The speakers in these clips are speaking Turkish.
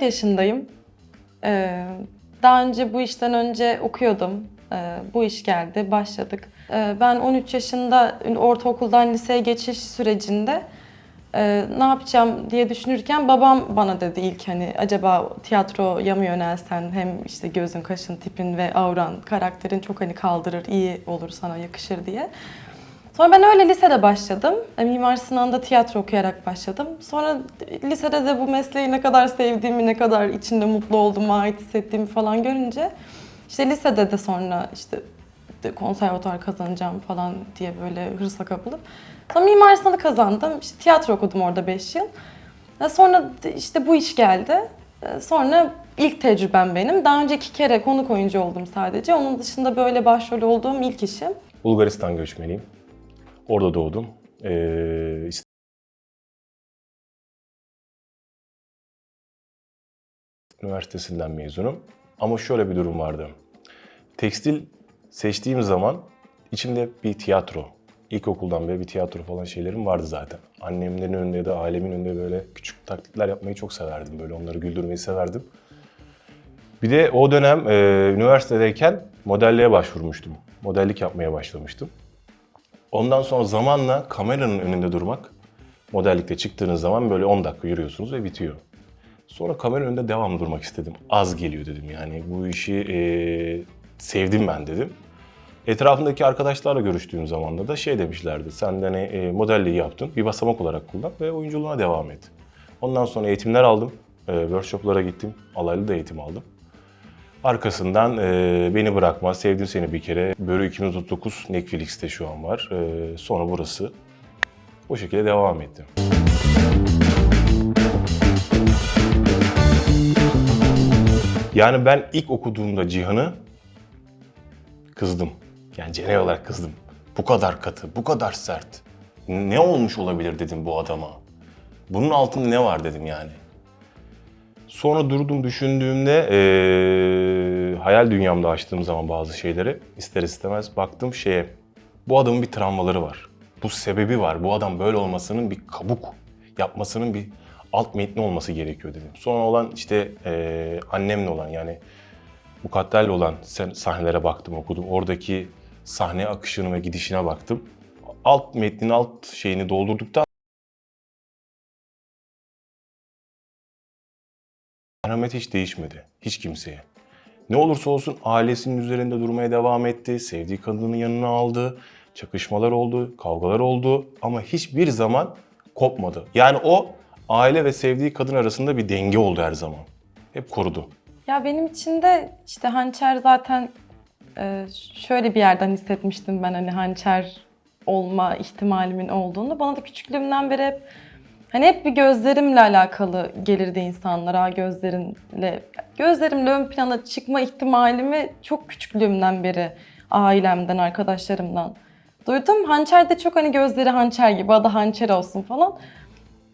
yaşındayım. Daha önce bu işten önce okuyordum. Bu iş geldi, başladık. Ben 13 yaşında ortaokuldan liseye geçiş sürecinde ne yapacağım diye düşünürken babam bana dedi ilk hani acaba tiyatroya mı yönelsen, hem işte gözün, kaşın, tipin ve auran, karakterin çok hani kaldırır, iyi olur, sana yakışır diye. Sonra ben öyle lisede başladım. Mimar Sinan'da tiyatro okuyarak başladım. Sonra lisede de bu mesleği ne kadar sevdiğimi, ne kadar içinde mutlu olduğumu, ait hissettiğimi falan görünce işte lisede de sonra işte konservatuvar kazanacağım falan diye böyle hırsa kapılıp sonra Mimar Sinan'ı kazandım. İşte tiyatro okudum orada 5 yıl. Sonra işte bu iş geldi. Sonra ilk tecrübem benim. Daha önce 2 kere konuk oyuncu oldum sadece. Onun dışında böyle başrol olduğum ilk işim. Bulgaristan göçmeniyim. Orada doğdum. Üniversitesinden mezunum. Ama şöyle bir durum vardı. Tekstil seçtiğim zaman içimde bir tiyatro, ilkokuldan beri bir tiyatro falan şeylerim vardı zaten. Annemlerin önünde ya da ailemin önünde böyle küçük taklitler yapmayı çok severdim. Böyle onları güldürmeyi severdim. Bir de o dönem üniversitedeyken modelliğe başvurmuştum. Modellik yapmaya başlamıştım. Ondan sonra zamanla kameranın önünde durmak, modellikte çıktığınız zaman böyle 10 dakika yürüyorsunuz ve bitiyor. Sonra kameranın önünde devamlı durmak istedim. Az geliyor dedim yani bu işi sevdim ben dedim. Etrafındaki arkadaşlarla görüştüğüm zaman da şey demişlerdi. Sen de modelliği yaptın, bir basamak olarak kullan ve oyunculuğuna devam et. Ondan sonra eğitimler aldım, workshoplara gittim, alaylı da eğitim aldım. Arkasından beni bırakma, sevdim seni bir kere. Börü 2039 Netflix'te şu an var. Sonra burası. O şekilde devam ettim. Yani ben ilk okuduğumda Cihan'ı kızdım. Yani genel olarak kızdım. Bu kadar katı, bu kadar sert. Ne olmuş olabilir dedim bu adama. Bunun altında ne var dedim yani. Sonra durdum düşündüğümde hayal dünyamda açtığım zaman bazı şeyleri ister istemez baktım şeye. Bu adamın bir travmaları var. Bu sebebi var. Bu adam böyle olmasının bir kabuk yapmasının bir alt metni olması gerekiyor dedim. Sonra olan işte annemle olan yani Mukadder'le olan sahnelere baktım, okudum. Oradaki sahne akışını ve gidişine baktım. Alt metnin alt şeyini doldurduktan merhamet hiç değişmedi. Hiç kimseye. Ne olursa olsun ailesinin üzerinde durmaya devam etti. Sevdiği kadının yanına aldı. Çakışmalar oldu, kavgalar oldu ama hiçbir zaman kopmadı. Yani o aile ve sevdiği kadın arasında bir denge oldu her zaman. Hep korudu. Ya benim için de işte hançer zaten şöyle bir yerden hissetmiştim ben hani hançer olma ihtimalimin olduğunu. Bana da küçüklüğümden beri hep hani hep bir gözlerimle alakalı gelirdi insanlara. Gözlerimle ön plana çıkma ihtimalimi çok küçüklüğümden beri ailemden, arkadaşlarımdan duydum. Hançer de çok hani gözleri hançer gibi, adı hançer olsun falan.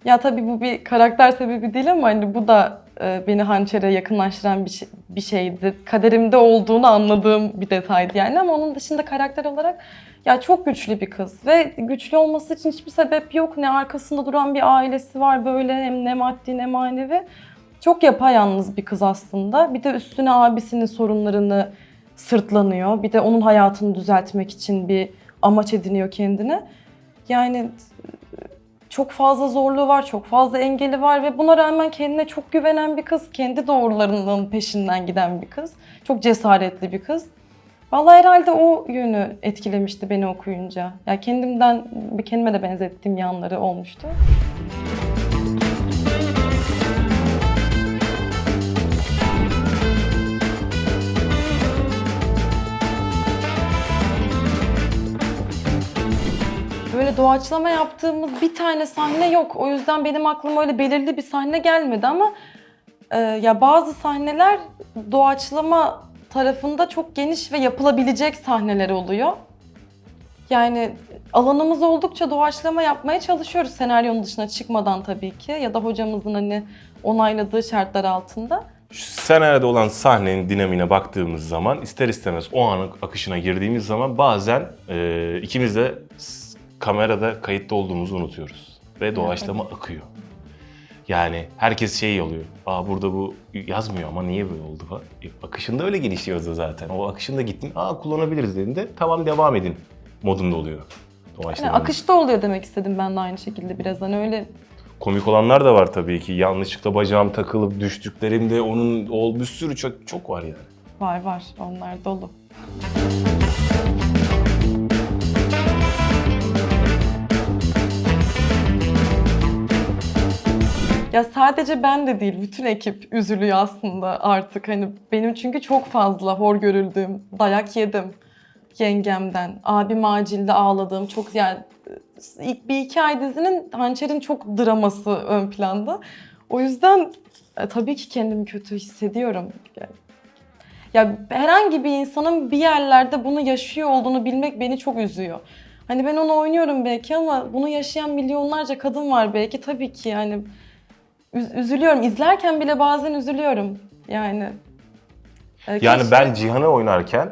Ya tabii bu bir karakter sebebi değil ama hani bu da beni hançere yakınlaştıran bir şeydi. Kaderimde olduğunu anladığım bir detaydı yani, ama onun dışında karakter olarak ya çok güçlü bir kız ve güçlü olması için hiçbir sebep yok. Ne arkasında duran bir ailesi var böyle, hem ne maddi ne manevi. Çok yapayalnız bir kız aslında. Bir de üstüne abisinin sorunlarını sırtlanıyor. Bir de onun hayatını düzeltmek için bir amaç ediniyor kendine. Yani çok fazla zorluğu var, çok fazla engeli var ve buna rağmen kendine çok güvenen bir kız, kendi doğrularının peşinden giden bir kız. Çok cesaretli bir kız. Vallahi herhalde o yönü etkilemişti beni okuyunca. Ya kendime de benzettiğim yanları olmuştu. Böyle doğaçlama yaptığımız bir tane sahne yok. O yüzden benim aklıma öyle belirli bir sahne gelmedi ama ya bazı sahneler doğaçlama tarafında çok geniş ve yapılabilecek sahneler oluyor. Yani alanımız oldukça doğaçlama yapmaya çalışıyoruz senaryonun dışına çıkmadan tabii ki, ya da hocamızın hani onayladığı şartlar altında. Senaryoda olan sahnenin dinamiğine baktığımız zaman ister istemez o anın akışına girdiğimiz zaman bazen ikimiz de kamerada kayıtta olduğumuzu unutuyoruz ve doğaçlama akıyor. Yani herkes şey oluyor. Aa burada bu yazmıyor ama niye böyle oldu falan. Akışında öyle gelişiyordu zaten. O akışında gittin. Aa kullanabiliriz dediğinde tamam devam edin modunda oluyor. Yani akışta oluyor demek istedim ben de aynı şekilde biraz hani öyle. Komik olanlar da var tabii ki. Yanlışlıkla bacağım takılıp düştüklerimde bir sürü çok var yani. Var onlar dolu. Ya sadece ben de değil, bütün ekip üzülüyor aslında artık. Hani benim çünkü çok fazla hor görüldüğüm, dayak yedim yengemden. Abim acilde ağladığım çok yani ilk bir iki ay dizinin Hançer'in çok draması ön planda. O yüzden tabii ki kendimi kötü hissediyorum. Ya herhangi bir insanın bir yerlerde bunu yaşıyor olduğunu bilmek beni çok üzüyor. Hani ben onu oynuyorum belki ama bunu yaşayan milyonlarca kadın var belki. Tabii ki yani üzülüyorum. İzlerken bile bazen üzülüyorum. Yani. Yani ben Cihan'ı oynarken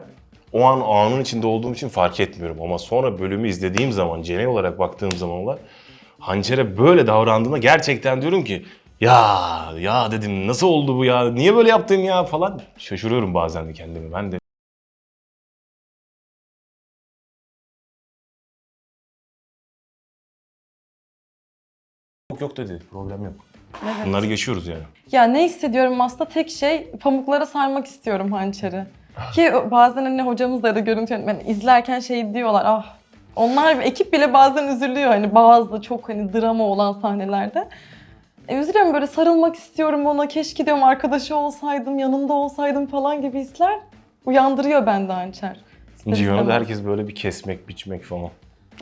o an anın içinde olduğum için fark etmiyorum. Ama sonra bölümü izlediğim zaman, genel olarak baktığım zaman Hançer'e böyle davrandığında gerçekten diyorum ki ya dedim nasıl oldu bu ya, niye böyle yaptın ya falan. Şaşırıyorum bazen de kendimi ben de. Yok dedi, problem yok. Evet. Bunları geçiyoruz yani. Ya ne hissediyorum aslında tek şey pamuklara sarmak istiyorum hançeri. Ki bazen hani hocamızla ya da görüntü yönetmeni izlerken şey diyorlar onlar ekip bile bazen üzülüyor hani bazı çok hani drama olan sahnelerde. Üzülüyorum böyle sarılmak istiyorum ona keşke diyorum arkadaşı olsaydım yanında olsaydım falan gibi hisler uyandırıyor bende hançer. Cihan'ı da herkes böyle bir kesmek, biçmek falan.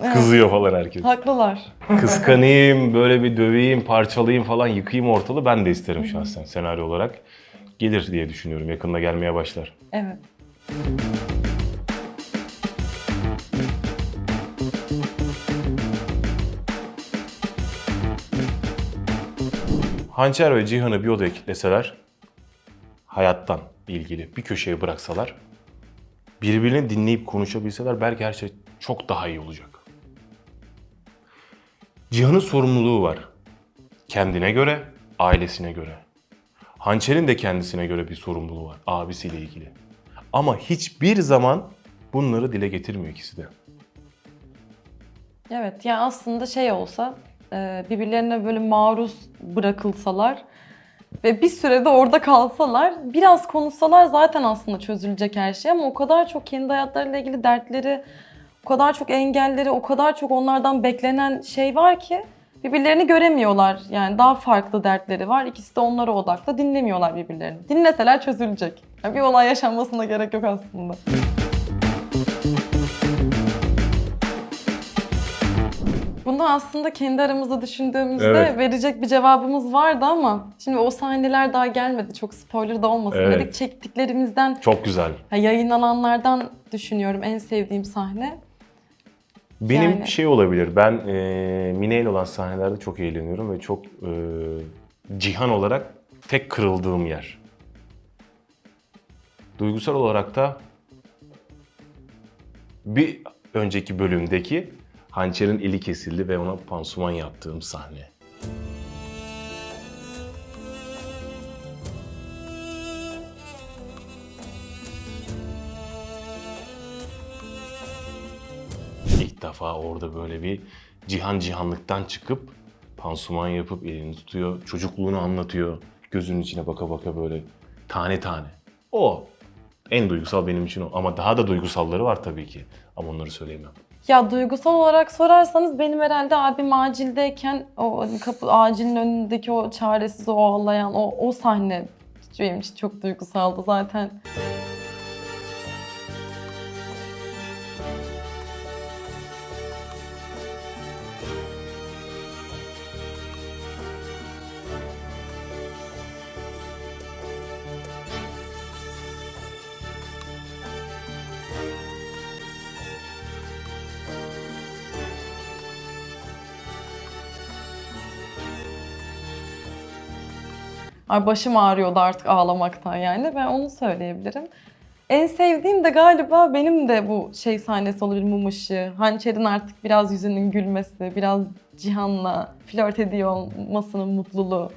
Evet. Kızıyor falan herkes. Haklılar. Kıskanayım, böyle bir döveyim, parçalayayım falan, yıkayım ortalığı ben de isterim şahsen senaryo olarak. Gelir diye düşünüyorum. Yakında gelmeye başlar. Evet. Hançer ve Cihan'ı bir odaya kilitleseler, hayattan ilgili bir köşeye bıraksalar, birbirini dinleyip konuşabilseler belki her şey çok daha iyi olacak. Cihan'ın sorumluluğu var. Kendine göre, ailesine göre. Hançer'in de kendisine göre bir sorumluluğu var, abisiyle ilgili. Ama hiçbir zaman bunları dile getirmiyor ikisi de. Evet, yani aslında şey olsa, birbirlerine böyle maruz bırakılsalar ve bir sürede orada kalsalar, biraz konuşsalar zaten aslında çözülecek her şey ama o kadar çok kendi hayatlarıyla ilgili dertleri, o kadar çok engelleri, o kadar çok onlardan beklenen şey var ki birbirlerini göremiyorlar. Yani daha farklı dertleri var. İkisi de onlara odaklı, dinlemiyorlar birbirlerini. Dinleseler çözülecek. Yani bir olay yaşanmasına gerek yok aslında. Bunu aslında kendi aramızda düşündüğümüzde verecek bir cevabımız vardı ama şimdi o sahneler daha gelmedi. Çok spoiler da olmasın dedik. Çektiklerimizden, çok güzel. Yayınlananlardan düşünüyorum en sevdiğim sahne. Benim Yani. şey olabilir, ben Mine ile olan sahnelerde çok eğleniyorum ve çok Cihan olarak tek kırıldığım yer. Duygusal olarak da bir önceki bölümdeki Hançer'in eli kesildi ve ona pansuman yaptığım sahne. İlk defa orada böyle bir cihanlıktan çıkıp pansuman yapıp elini tutuyor, çocukluğunu anlatıyor, gözünün içine baka baka böyle tane tane. O en duygusal benim için o. Ama daha da duygusalları var tabii ki. Ama onları söyleyemem. Ya duygusal olarak sorarsanız benim herhalde abim acildeyken o kapı acilin önündeki o çaresiz o ağlayan o sahne benim için çok duygusaldı zaten. Ay başım ağrıyordu artık ağlamaktan yani. Ben onu söyleyebilirim. En sevdiğim de galiba benim de bu şey sahnesi olabilir, mum ışığı. Hançer'in artık biraz yüzünün gülmesi, biraz Cihan'la flört ediyor olmasının mutluluğu.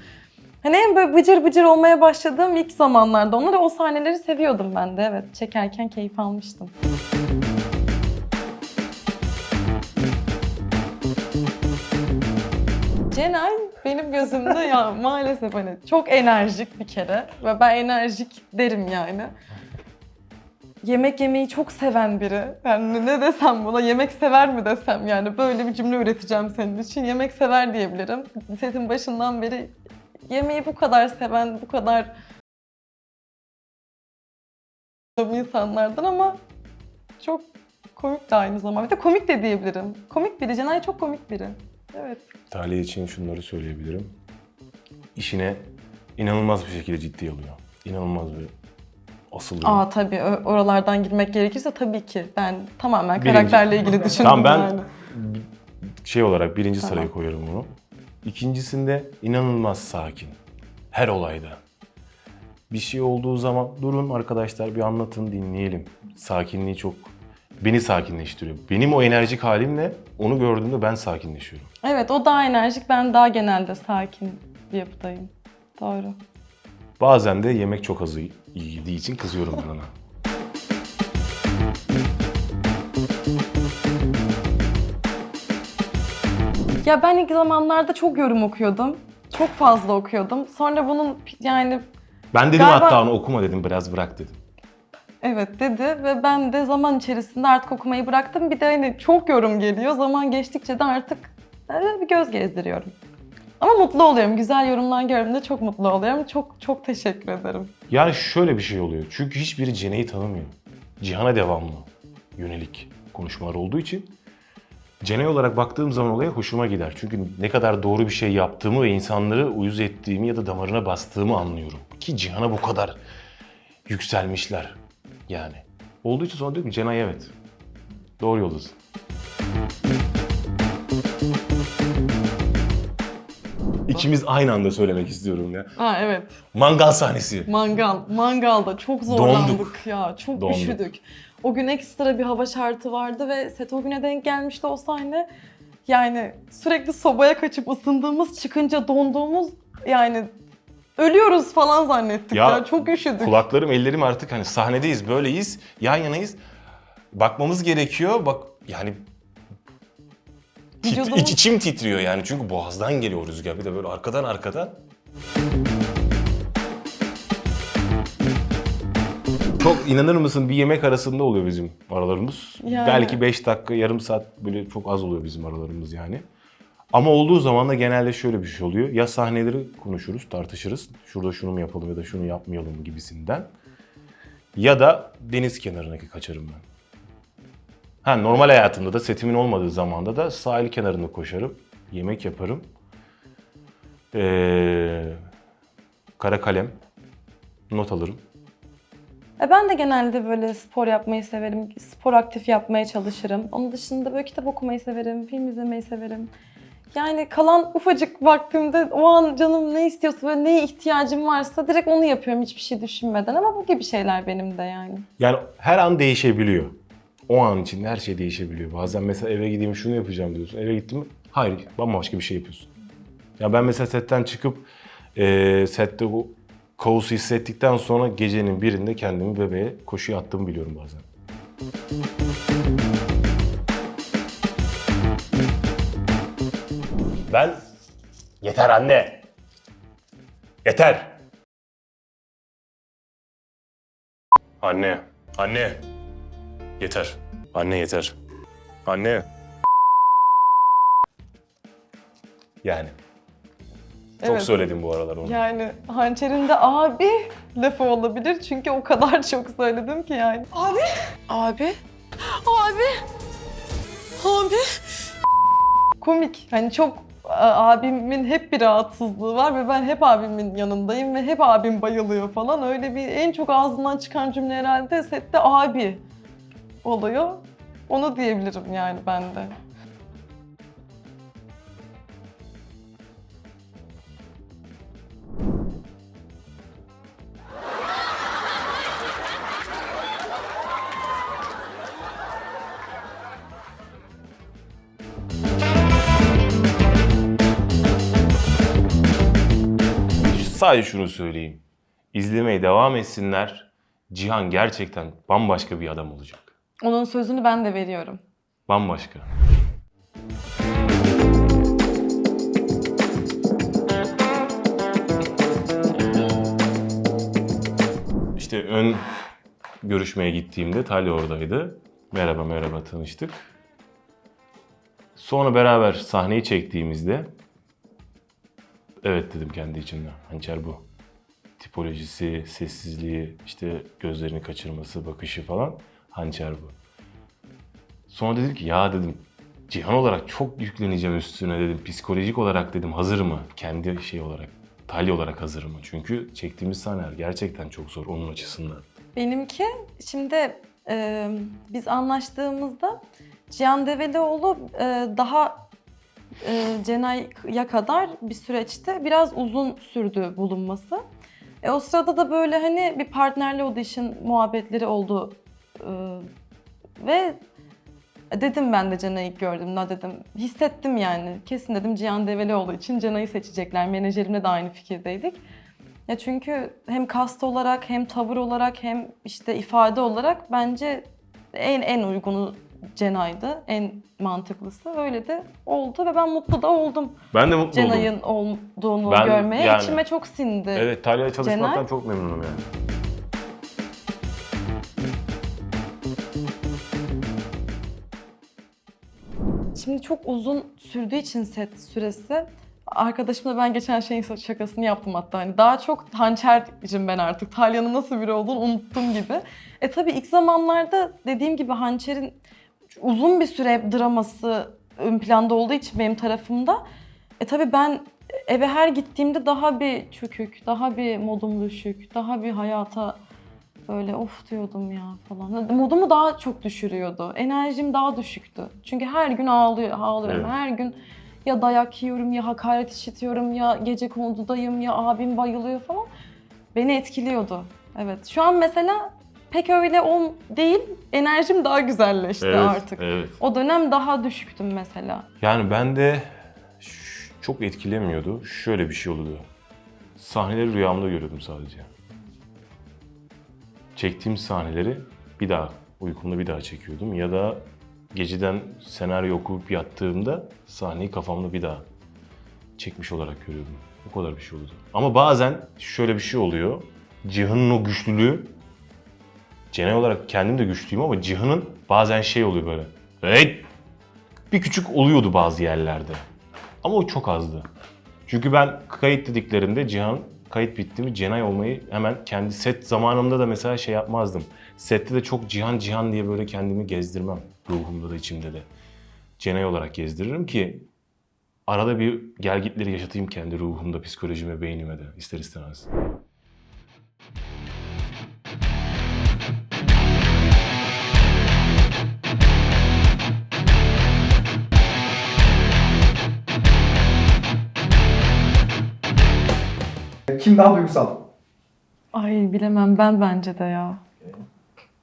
Hani en böyle bıcır bıcır olmaya başladığım ilk zamanlarda onları, o sahneleri seviyordum ben de. Evet, çekerken keyif almıştım. Cenay benim gözümde ya maalesef hani çok enerjik bir kere ve ben enerjik derim yani. Yemek yemeyi çok seven biri. Yani ne desem buna, yemek sever mi desem, yani böyle bir cümle üreteceğim senin için. Yemek sever diyebilirim. Setin başından beri yemeği bu kadar seven, bu kadar insanlardan ama çok komik de aynı zamanda. Bir de komik de diyebilirim. Komik biri. Cenay çok komik biri. Evet. Talih için şunları söyleyebilirim. İşine inanılmaz bir şekilde ciddiye alıyor. İnanılmaz bir asılıyor. Aa tabii, oralardan girmek gerekirse tabii ki. Ben tamamen Birinci. karakterle ilgili düşündüm Tamam, ben yani. şey olarak birinci Tamam. sıraya koyarım bunu. İkincisinde inanılmaz sakin. Her olayda. Bir şey olduğu zaman durun arkadaşlar bir anlatın, dinleyelim. Sakinliği çok beni sakinleştiriyor. Benim o enerjik halimle onu gördüğümde ben sakinleşiyorum. Evet, o daha enerjik, ben daha genelde sakin bir yapıdayım. Doğru. Bazen de yemek çok az yediği için kızıyorum ben ona. Ya ben ilk zamanlarda çok yorum okuyordum. Çok fazla okuyordum. Sonra bunun yani Ben dedim Galiba- hatta onu okuma dedim, biraz bırak dedim. evet dedi ve ben de zaman içerisinde artık okumayı bıraktım. Bir de hani çok yorum geliyor. Zaman geçtikçe de artık bir göz gezdiriyorum. Ama mutlu oluyorum. Güzel yorumlar gördüğümde çok mutlu oluyorum. Çok çok teşekkür ederim. Yani şöyle bir şey oluyor. Çünkü hiçbiri Cene'yi tanımıyor. Cihan'a devamlı yönelik konuşmalar olduğu için Cene olarak baktığım zaman olaya hoşuma gider. Çünkü ne kadar doğru bir şey yaptığımı ve insanları uyuz ettiğimi ya da damarına bastığımı anlıyorum. Ki Cihan'a bu kadar yükselmişler yani. Olduğu için sonra diyorum ki Cenay evet. Doğru yoldasın. İkimiz aynı anda söylemek istiyorum ya. Ha evet. Mangal sahnesi. Mangalda çok zorlandık Donduk. ya. Çok Donduk. üşüdük. O gün ekstra bir hava şartı vardı ve set o güne denk gelmişti o sahne. Yani sürekli sobaya kaçıp ısındığımız, çıkınca donduğumuz, yani ölüyoruz falan zannettik ya. Çok üşüdük. Kulaklarım, ellerim artık hani sahnedeyiz, böyleyiz, yan yanayız. Bakmamız gerekiyor. Bak yani Vücudumuz- içim titriyor yani çünkü boğazdan geliyor o rüzgar. Bir de böyle arkadan. Çok inanır mısın bir yemek arasında oluyor bizim aralarımız. Yani. Belki 5 dakika, yarım saat böyle çok az oluyor bizim aralarımız yani. Ama olduğu zaman da genelde şöyle bir şey oluyor. Ya sahneleri konuşuruz, tartışırız. Şurada şunu mu yapalım ya da şunu yapmayalım gibisinden. Ya da deniz kenarına kaçarım ben. Normal hayatımda da setimin olmadığı zamanda da sahil kenarında koşarım. Yemek yaparım. Kara kalem, not alırım. Ben de genelde böyle spor yapmayı severim. Spor aktif yapmaya çalışırım. Onun dışında böyle kitap okumayı severim, film izlemeyi severim. Yani kalan ufacık vaktimde o an canım ne istiyorsa, böyle neye ihtiyacım varsa direkt onu yapıyorum hiçbir şey düşünmeden. Ama bu gibi şeyler benim de yani. Yani her an değişebiliyor. O an içinde her şey değişebiliyor. Bazen mesela eve gideyim şunu yapacağım diyorsun. Eve gittin mi? Hayır, bambaşka bir şey yapıyorsun. Ya ben mesela setten çıkıp sette o kaosu hissettikten sonra gecenin birinde kendimi bebeğe koşuya attığımı biliyorum bazen. Ben yeter anne. Yeter. Anne. Yeter. Anne yeter. Anne. Yani. Çok Evet. söyledim bu aralar onu. Yani hançerin de abi lafı olabilir çünkü o kadar çok söyledim ki yani. Abi. Komik. Hani çok abimin hep bir rahatsızlığı var ve ben hep abimin yanındayım ve hep abim bayılıyor falan. Öyle bir en çok ağzından çıkan cümle herhalde sette abi oluyor. Onu diyebilirim yani ben de. sadece şunu söyleyeyim. İzlemeye devam etsinler. Cihan gerçekten bambaşka bir adam olacak. Onun sözünü ben de veriyorum. Bambaşka. İşte ön görüşmeye gittiğimde Talya oradaydı. Merhaba merhaba tanıştık. Sonra beraber sahneyi çektiğimizde evet dedim kendi içimden. Hançer bu. Tipolojisi, sessizliği, işte gözlerini kaçırması, bakışı falan. Hançer bu. Sonra dedim ki ya dedim Cihan olarak çok yükleneceğim üstüne dedim. Psikolojik olarak dedim hazır mı? Kendi şey olarak, Talya olarak hazır mı? Çünkü çektiğimiz sahneler gerçekten çok zor onun açısından. Benimki şimdi biz anlaştığımızda Cihan Develioğlu daha Cenay'a kadar bir süreçte biraz uzun sürdü bulunması. O sırada da böyle hani bir partnerli audition muhabbetleri oldu ve dedim ben de Cenay'ı gördüğümde dedim hissettim yani kesin dedim Cihan Develioğlu için Cenay'ı seçecekler. Menajerimle de aynı fikirdeydik. Ya çünkü hem kast olarak hem tavır olarak hem işte ifade olarak bence en uygunu Cenay'dı. En mantıklısı. Öyle de oldu ve ben mutlu da oldum. Ben de mutlu oldum. Cenay'ın olduğunu Ben görmeye yani- içime çok sindi. Evet, Talya'yla çalışmaktan Cenay. çok memnunum yani. Şimdi çok uzun sürdüğü için set süresi arkadaşımla ben geçen şeyin şakasını yaptım hatta. Hani daha çok hançercim ben artık. Talya'nın nasıl biri olduğunu unuttum gibi. Tabii ilk zamanlarda dediğim gibi hançerin uzun bir süre draması ön planda olduğu için benim tarafımda. Tabii ben eve her gittiğimde daha bir çökük, daha bir modum düşük, daha bir hayata böyle of diyordum ya falan. Modumu daha çok düşürüyordu. Enerjim daha düşüktü. Çünkü her gün ağlıyorum. Evet. Her gün ya dayak yiyorum, ya hakaret işitiyorum, ya gecekonudayım, ya abim bayılıyor falan. Beni etkiliyordu. Evet. Şu an mesela pek öyle değil. Enerjim daha güzelleşti artık. Evet. O dönem daha düşüktüm mesela. Yani ben de çok etkilemiyordu. Şöyle bir şey oluyordu. Sahneleri rüyamda görüyordum sadece. Çektiğim sahneleri bir daha uykumda bir daha çekiyordum ya da geceden senaryo okuyup yattığımda sahneyi kafamda bir daha çekmiş olarak görüyordum. Bu kadar bir şey oldu. Ama bazen şöyle bir şey oluyor. Cihan'ın o güçlülüğü, genel olarak kendim de güçlüyüm ama Cihan'ın bazen şey oluyor böyle. Hey! Bir küçük oluyordu bazı yerlerde. Ama o çok azdı. Çünkü ben kayıt dediklerinde Cihan kayıt bitti mi Cenay olmayı hemen kendi set zamanımda da mesela şey yapmazdım. Sette de çok Cihan diye böyle kendimi gezdirmem. Ruhumda da içimde de. Cenay olarak gezdiririm ki arada bir gelgitleri yaşatayım kendi ruhumda, psikolojime, beynime de ister istemez. Kim daha duygusal? Ay bilemem ben bence de ya.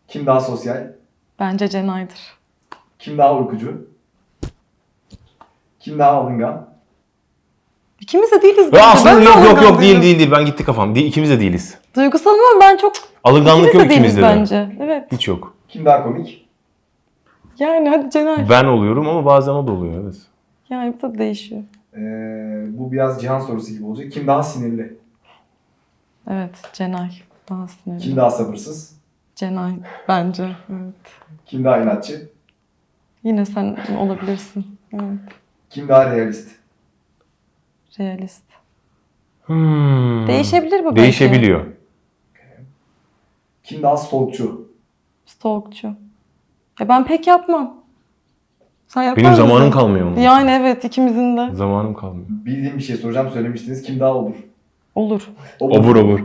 Kim daha sosyal? Bence Cenay'dır. Kim daha uykucu? Kim daha alıngan? İkimiz de değiliz Ya bence. aslında Ben de yok alıngan değilim. değil ben gitti kafam. İkimiz de değiliz. Duygusalım ama ben çok... Alınganlık yok İkimiz de değiliz ikimizde de. bence. Evet. Hiç yok. Kim daha komik? Yani hadi Cenay. Ben oluyorum ama bazen o da oluyor evet. Yani bu da değişiyor. Bu biraz Cihan sorusu gibi olacak. Kim daha sinirli? Evet Cenay. Daha sinirli. Kim daha sabırsız? Cenay bence. Evet. Kim daha inatçı? Yine sen olabilirsin. Evet. Kim daha realist? Realist. Değişebilir bu belki. Değişebiliyor. Kim daha stalkçu? Stalkçu. Ya ben pek yapmam. Sen yapar Benim mısın? zamanım kalmıyor onun. Yani evet ikimizin de. Zamanım kalmıyor. Bildiğim bir şey soracağım, söylemiştiniz. Kim daha olur? Olur. Obur.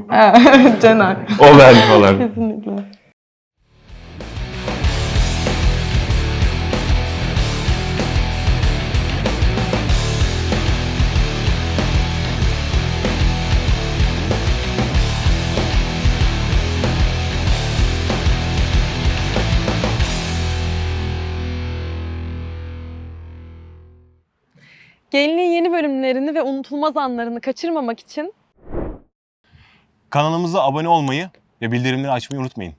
Cenay. O ben falan. Kesinlikle. Gelinliğin yeni bölümlerini ve unutulmaz anlarını kaçırmamak için Kanalımıza abone olmayı ve bildirimleri açmayı unutmayın.